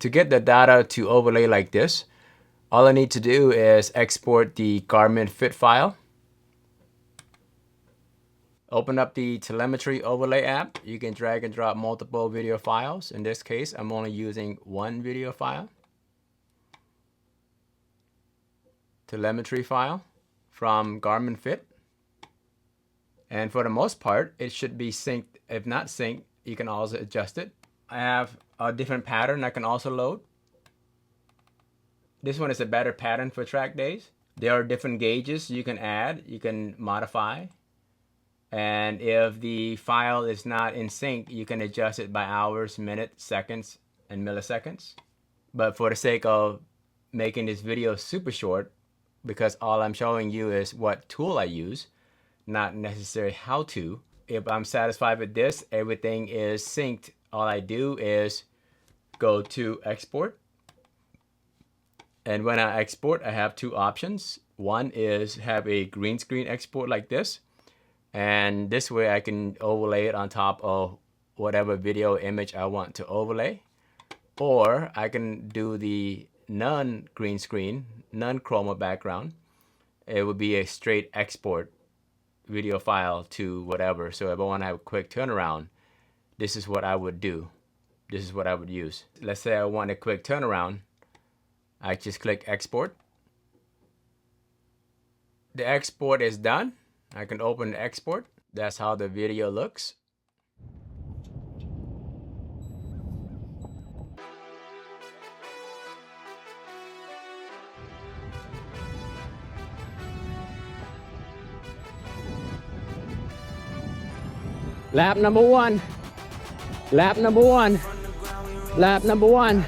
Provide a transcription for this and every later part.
To get the data to overlay like this, all I need to do is export the Garmin Fit file. Open up the Telemetry overlay app. You can drag and drop multiple video files. In this case, I'm only using one video file. Telemetry file from Garmin Fit. And for the most part, it should be synced. If not synced, you can also adjust it. I have a different pattern I can also load. This one is a better pattern for track days. There are different gauges you can add, you can modify. And if the file is not in sync, you can adjust it by hours, minutes, seconds, and milliseconds. But for the sake of making this video super short, because all I'm showing you is what tool I use, not necessarily how to. If I'm satisfied with this, everything is synced. All I do is go to export. And when I export, I have two options. One is have a green screen export like this. And this way I can overlay it on top of whatever video image I want to overlay. Or I can do the non-green screen, non-chroma background. It would be a straight export video file to whatever. So if I want to have a quick turnaround, this is what I would do. This is what I would use. Let's say I want a quick turnaround. I just click export. The export is done. I can open the export. That's how the video looks. Lap number one. Lap number one. Lap number one.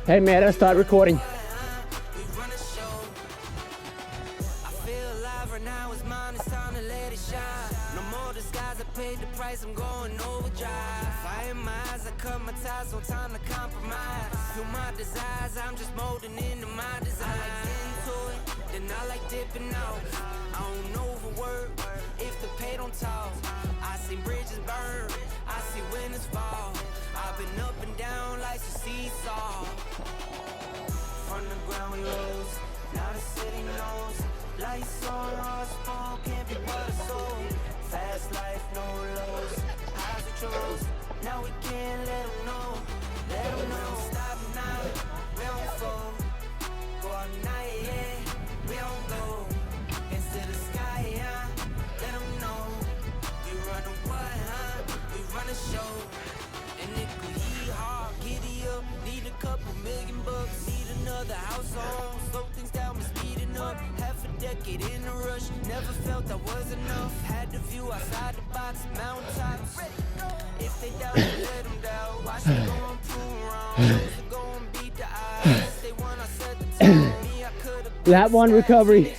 Hey man, let's start recording. I'm going overdrive. Fire in my eyes, I cut my ties, no time to compromise. Feel my desires, I'm just molding into my design. I like into it, then I like dipping out. I don't overwork if the pay don't talk. I see bridges burn, I see winners fall. I've been up and down like a seesaw. From the ground we rose, now the city knows. Lights on, hearts fall, can't be but a soul. Fast life, no lows, highs we chose. Now we can't let them know, let them know. Stop now, we don't fold. Go all night, yeah, we don't go. Into the sky, yeah, let them know. We run a what, huh? We run a show. And it could hard, giddy up. Need a couple $1,000,000. Need another house on. Slow things down, we're speeding up. Half a decade in a rush. Never felt I was enough. Had the view outside the box, mountaintops. If they doubt, let them doubt. Watch them go and prove wrong. Go and beat the odds. They want I set the tone. Me, I could've. Lap one recovery.